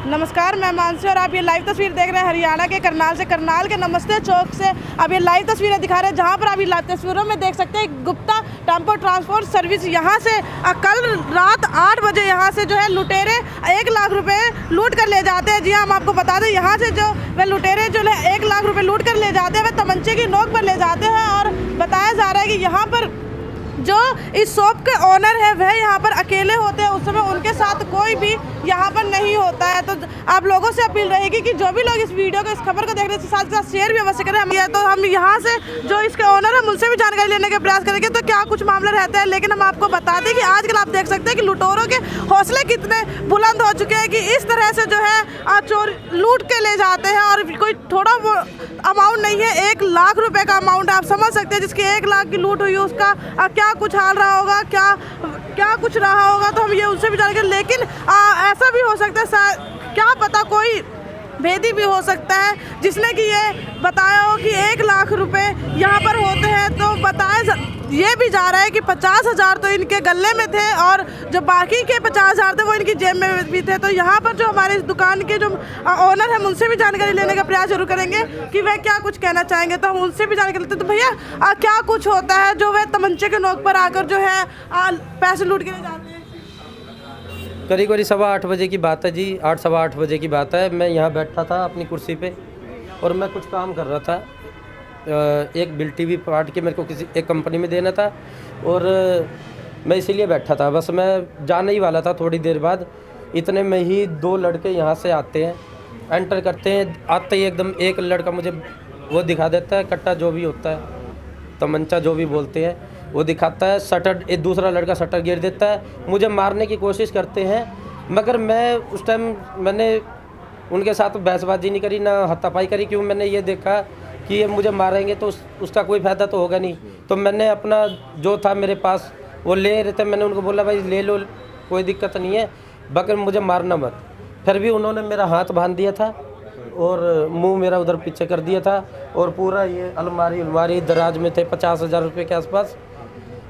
नमस्कार, मैं मानसी और आप ये लाइव तस्वीर देख रहे हैं हरियाणा के करनाल से। करनाल के नमस्ते चौक से अब ये लाइव तस्वीरें दिखा रहे हैं, जहां पर आप ये लाइव तस्वीरों में देख सकते हैं गुप्ता टेम्पो ट्रांसपोर्ट सर्विस। यहां से कल रात 8 बजे यहां से जो है लुटेरे 1 लाख रुपए लूट कर ले जाते हैं। जी हाँ, हम आपको बता दें, यहाँ से जो वे लुटेरे जो है 1 लाख रुपये लूट कर ले जाते हैं, वे तमंचे की नोक पर ले जाते हैं। और बताया जा रहा है कि यहाँ पर जो इस शॉप के ओनर है वह यहाँ पर अकेले होते हैं, उस समय उनके साथ कोई भी यहाँ पर नहीं होता है। तो आप लोगों से अपील रहेगी कि जो भी लोग इस वीडियो को, इस खबर को देखने से साथ साथ शेयर भी अवश्य करें। तो हम यहाँ से जो इसके ओनर है उनसे भी जानकारी लेने का प्रयास करेंगे तो क्या कुछ मामला रहता है। लेकिन हम आपको बता दें कि आजकल आप देख सकते हैं कि लुटेरों के हौसले कितने बुलंद हो चुके हैं कि इस तरह से जो है चोर लूट के ले जाते हैं। और कोई थोड़ा अमाउंट नहीं है, 1 लाख रुपए का अमाउंट आप समझ सकते हैं। जिसकी 1 लाख की लूट हुई उसका क्या कुछ हाल रहा होगा, क्या कुछ रहा होगा, तो हम ये उनसे भी जानेंगे। लेकिन ऐसा भी हो सकता है, क्या पता कोई भेदी भी हो सकता है जिसने कि ये बताया हो कि 1 लाख रुपए यहाँ पर होते हैं। तो बताया ये भी जा रहा है कि 50,000 तो इनके गले में थे और जो बाकी के 50,000 थे वो इनकी जेब में भी थे। तो यहाँ पर जो हमारे इस दुकान के जो ओनर हैं उनसे भी जानकारी लेने का प्रयास जरूर करेंगे कि वह क्या कुछ कहना चाहेंगे। तो हम उनसे भी जानकारी लेते हैं। तो भैया क्या कुछ होता है जो वह तमंचे के नोक पर आकर जो है पैसे लूट के ले जाते हैं? करीब 8:15 बजे की बात है जी, 8 सवा 8 बजे की बात है। मैं यहाँ बैठा था अपनी कुर्सी पे और मैं कुछ काम कर रहा था। एक बिल टीवी पार्ट के मेरे को किसी एक कंपनी में देना था और मैं इसीलिए बैठा था। बस मैं जाने ही वाला था थोड़ी देर बाद। इतने में ही 2 लड़के यहाँ से आते हैं, एंटर करते हैं। आते ही एकदम एक लड़का मुझे वो दिखा देता है, कट्टा जो भी होता है, तमंचा जो भी बोलते हैं, वो दिखाता है। शटर, एक दूसरा लड़का शटर गिर देता है, मुझे मारने की कोशिश करते हैं। मगर मैं उस टाइम मैंने उनके साथ बहसबाजी नहीं करी, ना हाथापाई करी, क्यों मैंने ये देखा कि ये मुझे मारेंगे तो उसका कोई फ़ायदा तो होगा नहीं। तो मैंने अपना जो था मेरे पास वो ले रहे थे, मैंने उनको बोला भाई ले लो, कोई दिक्कत नहीं है, मगर मुझे मारना मत। फिर भी उन्होंने मेरा हाथ बांध दिया था और मुंह मेरा उधर पीछे कर दिया था और पूरा ये अलमारी दराज में थे 50,000 रुपये के आसपास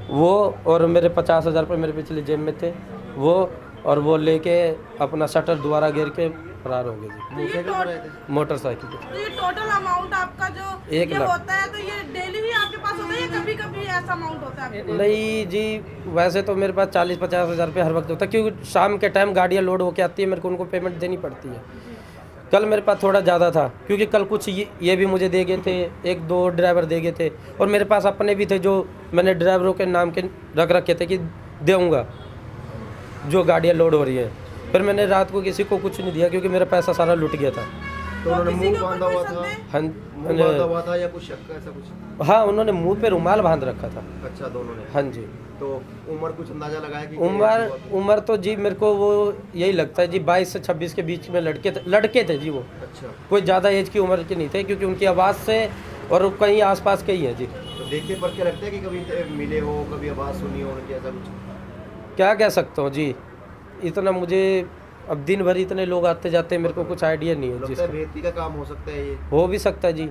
वो, और मेरे 50,000 रुपये मेरे पिछले जेब में थे वो, और वो लेके अपना शटर दोबारा गिर के फरार हो गए जी। मोटरसाइकिल पे। तो ये टोटल अमाउंट आपका जो 1 लाख होता है, तो ये डेली ही आपके पास होता है या कभी-कभी ऐसा अमाउंट होता है? नहीं जी, वैसे तो मेरे पास 40-50 हज़ार रुपये हर वक्त होता है, क्योंकि शाम के टाइम गाड़ियाँ लोड होके आती है, मेरे को उनको पेमेंट देनी पड़ती है। कल मेरे पास थोड़ा ज़्यादा था, क्योंकि कल कुछ ये भी मुझे दे गए थे, 1-2 ड्राइवर दे गए थे, और मेरे पास अपने भी थे जो मैंने ड्राइवरों के नाम के रख रखे थे कि दूँगा जो गाड़ियाँ लोड हो रही है। फिर मैंने रात को किसी को कुछ नहीं दिया क्योंकि मेरा पैसा सारा लुट गया था। तो उन्होंने मुंह बांधा हुआ था? हाँ, बांधा हुआ था या कुछ शक ऐसा कुछ? हाँ, उन्होंने मुंह पे रुमाल बांध रखा था। अच्छा, दोनों ने? हाँ जी। तो उम्र कुछ अंदाजा लगाया कि उम्र तो जी मेरे को वो यही लगता है जी 22 से 26 के बीच में लड़के थे जी वो। अच्छा, कोई कोई ज़्यादा एज की उम्र के नहीं थे, क्योंकि उनकी आवाज़ से और कहीं आसपास के ही है जी। तो देखे पढ़ के रखते हैं कि कभी मिले हो, कभी आवाज़ सुनी हो उनकी, ऐसा कुछ? क्या कह सकता हूँ जी, इतना मुझे अब दिन भर इतने लोग आते जाते हैं, मेरे को कुछ आइडिया नहीं है जिसका भेदी का काम हो सकता है ये? हो भी सकता है जी।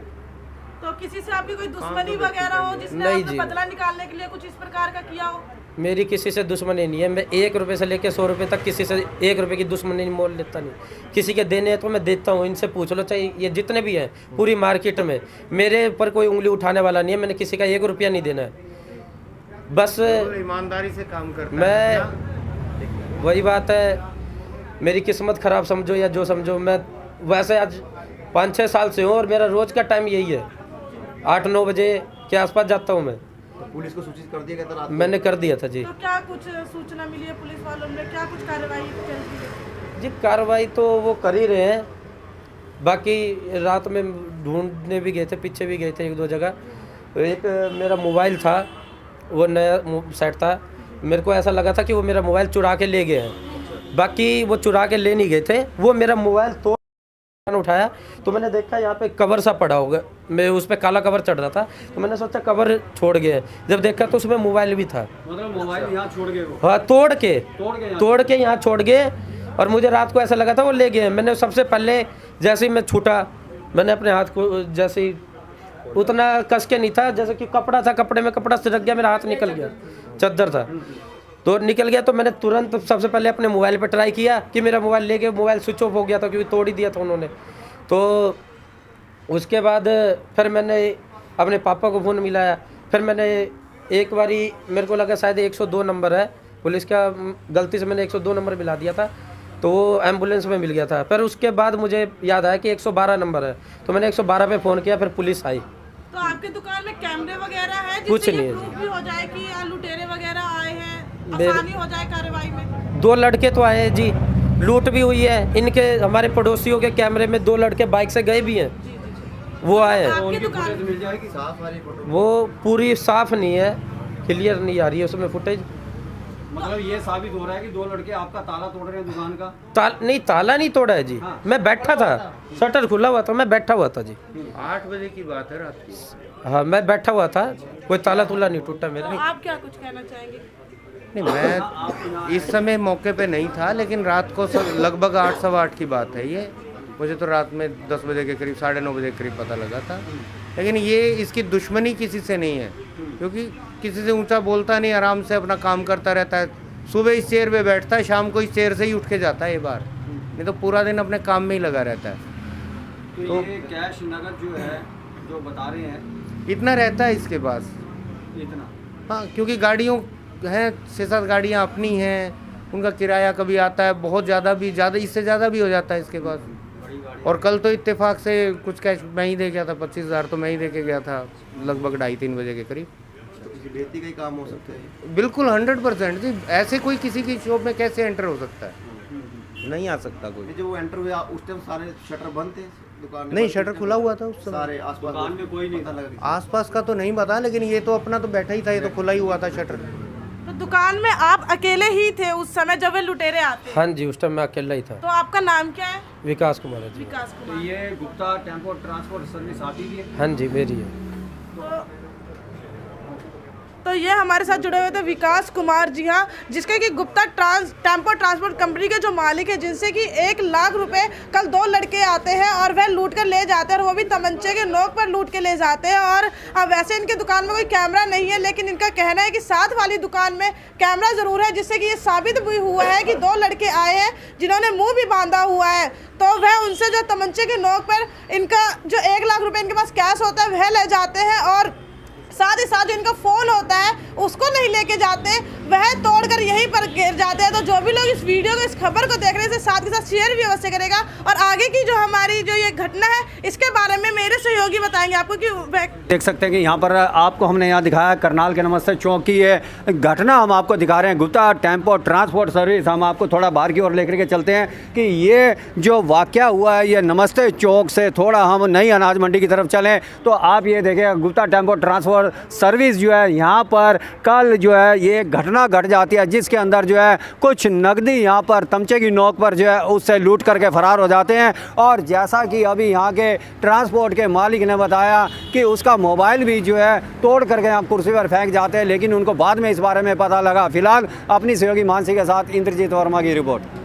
तो किसी से आपकी कोई दुश्मनी वगैरह हो जिसने आपसे बदला निकालने के लिए कुछ इस प्रकार का किया हो? मेरी किसी से दुश्मनी नहीं है। मैं 1 रुपये से लेकर 100 रुपये तक किसी से 1 रुपये की दुश्मनी मोल लेता नहीं। किसी के देने हैं तो मैं देता हूँ, इनसे पूछ लो, चाहे ये जितने भी हैं पूरी मार्केट में मेरे ऊपर कोई उंगली उठाने वाला नहीं है। मैंने किसी का 1 रुपया नहीं देना है, बस ईमानदारी से काम करता मैं। वही बात है, मेरी किस्मत ख़राब समझो या जो समझो, मैं वैसे आज 5-6 साल से हूँ और मेरा रोज़ का टाइम यही है, 8-9 बजे के आसपास जाता हूँ मैं। तो पुलिस को सूचित कर दिया गया था रात में? मैंने कर दिया था जी। तो क्या कुछ सूचना मिली है पुलिस वालों ने, क्या कुछ कार्रवाई चल रही है? जी कार्रवाई तो वो कर ही रहे हैं, बाकी रात में ढूंढने भी गए थे, पीछे भी गए थे 1-2 जगह। एक मेरा मोबाइल था, वो नया सेट था, मेरे को ऐसा लगा था कि वो मेरा मोबाइल चुरा के ले गए हैं। बाकी वो चुरा के ले नहीं गए थे, वो मेरा मोबाइल तोड़ उठाया तो मैंने देखा यहाँ पे कवर सा पड़ा होगा, मैं उस पर काला कवर चढ़ रहा था, तो मैंने सोचा कवर छोड़ गया। जब देखा तो उसमें मोबाइल भी था। मतलब मोबाइल यहाँ छोड़ गए वो? हाँ, तोड़ के यहाँ छोड़ गए, और मुझे रात को ऐसा लगा था वो ले गए। मैंने सबसे पहले जैसे ही मैं छूटा, मैंने अपने हाथ को जैसे ही उतना कस के नहीं था, जैसे कि कपड़ा था, कपड़े में कपड़ा सिरक गया, मेरा हाथ निकल गया, चद्दर था। तो निकल गया। तो मैंने तुरंत सबसे पहले अपने मोबाइल पर ट्राई किया कि मेरा मोबाइल लेके मोबाइल स्विच ऑफ हो गया था, क्योंकि तोड़ ही दिया था उन्होंने। तो उसके बाद फिर मैंने अपने पापा को फ़ोन मिलाया। फिर मैंने एक बारी मेरे को लगा शायद 102 नंबर है पुलिस का, गलती से मैंने 102 नंबर मिला दिया था, तो वो एम्बुलेंस में मिल गया था। फिर उसके बाद मुझे याद आया कि 112 नंबर है, तो मैंने 112 पे फ़ोन किया, फिर पुलिस आई। तो आपके दुकान में कैमरे वगैरह है कुछ जिससे नहीं ये है। प्रूफ भी हो जाए कि लुटेरे वगैरह आए हैं, मेरे- आसानी हो जाए कार्रवाई में? 2 लड़के तो आए हैं जी, लूट भी हुई है इनके, हमारे पड़ोसियों के कैमरे में 2 लड़के बाइक से गए भी हैं, वो आए हैं। आपकी उनकी दुकान फुटेज मिल जाएगी। साफ वाली फोटो वो पूरी साफ नहीं है, क्लियर नहीं आ रही है उसमें फुटेज। मतलब ये साबित हो रहा है कि 2 लड़के आपका ताला तोड़ रहे हैं दुकान का। ताला नहीं तोड़ा है जी, हाँ। मैं बैठा था, शटर खुला हुआ था, मैं बैठा हुआ था जी। 8 बजे की बात है रात की। हाँ, मैं बैठा हुआ था, कोई ताला तुला नहीं टूटा तो मेरा। आप क्या कुछ कहना चाहेंगे? नहीं, मैं इस समय मौके पे नहीं था, लेकिन रात को लगभग 8 सवा 8 की बात है ये। मुझे तो रात में 10 बजे के करीब, 9:30 बजे के करीब पता लगा था। लेकिन ये इसकी दुश्मनी किसी से नहीं है, क्योंकि किसी से ऊंचा बोलता नहीं, आराम से अपना काम करता रहता है। सुबह इस चेयर पे बैठता है, शाम को इस चेयर से ही उठ के जाता है ये बार, नहीं तो पूरा दिन अपने काम में ही लगा रहता है। तो ये कैश नगद जो है, जो बता रहे हैं, इतना रहता है इसके पास। इतना। हाँ, क्योंकि गाड़ियों हैं 6-7 गाड़ियाँ अपनी हैं, उनका किराया कभी आता है बहुत ज़्यादा, भी ज़्यादा, इससे ज़्यादा भी हो जाता है इसके पास। और कल तो इत्तेफाक से कुछ कैश मैं ही दे गया था, 25,000 तो मैं ही दे के गया था, लगभग 2:30-3 बजे के करीब। तो किसी बेटी का ही काम हो सकता है। बिल्कुल 100% जी, ऐसे कोई किसी की शॉप में कैसे एंटर हो सकता है? नहीं आ सकता कोई। जब वो एंटर हुआ उस टाइम सारे शटर बंद थे दुकान में? नहीं, शटर खुला हुआ था उस समय। सारे आसपास दुकान में कोई नहीं पता था। लगा किसी आसपास का तो नहीं पता, लेकिन ये तो अपना तो बैठा ही था, ये तो खुला ही हुआ था शटर। तो दुकान में आप अकेले ही थे उस समय जब वे लुटेरे आते? हाँ जी, उस टाइम मैं अकेला ही था। तो आपका नाम क्या है? विकास कुमार है जी। विकास तो कुमार। ये गुप्ता टेम्पो ट्रांसपोर्ट सर्विस आती भी है। हाँ जी, मेरी है। तो ये हमारे साथ जुड़े हुए थे विकास कुमार जी, हाँ, जिसके कि गुप्ता टेम्पो ट्रांसपोर्ट कंपनी के जो मालिक है, जिनसे कि 1 लाख रुपए कल 2 लड़के आते हैं और वह लूट कर ले जाते हैं, और वो भी तमंचे के नोक पर लूट के ले जाते हैं। और वैसे इनकी दुकान में कोई कैमरा नहीं है, लेकिन इनका कहना है कि साथ वाली दुकान में कैमरा ज़रूर है, जिससे कि ये साबित भी हुआ है कि 2 लड़के आए हैं जिन्होंने मुँह भी बांधा हुआ है। तो वह उनसे जो तमंचे के नोक पर इनका जो 1 लाख रुपये इनके पास कैश होता है वह ले जाते हैं, और साथ ही साथ जो इनका फ़ोन होता है उसको नहीं लेके जाते, वह तोड़कर यहीं पर गिर जाते हैं। तो जो भी लोग इस वीडियो को, इस खबर को देख रहे हैं, इसे साथ के साथ शेयर भी अवश्य करेगा। और आगे की जो हमारी जो ये घटना है इसके बारे में मेरे सहयोगी बताएंगे आपको कि देख सकते हैं कि यहाँ पर आपको हमने यहाँ दिखाया करनाल के नमस्ते चौक की ये घटना हम आपको दिखा रहे हैं। गुप्ता टेम्पो ट्रांसपोर्ट सर्विस, हम आपको थोड़ा बाहर की ओर लेकर के चलते हैं कि ये जो वाक़या हुआ है, ये नमस्ते चौक से थोड़ा हम नई अनाज मंडी की तरफ चलें तो आप ये देखें, गुप्ता टेम्पो ट्रांसपोर्ट सर्विस जो है यहाँ पर कल जो है ये घटना घट जाती है, जिसके अंदर जो है कुछ नकदी यहाँ पर तमचे की नोक पर जो है उससे लूट करके फरार हो जाते हैं। और जैसा कि अभी यहाँ के ट्रांसपोर्ट के मालिक ने बताया कि उसका मोबाइल भी जो है तोड़ करके यहाँ कुर्सी पर फेंक जाते हैं, लेकिन उनको बाद में इस बारे में पता लगा। फिलहाल अपनी सहयोगी मानसी के साथ इंद्रजीत वर्मा की रिपोर्ट।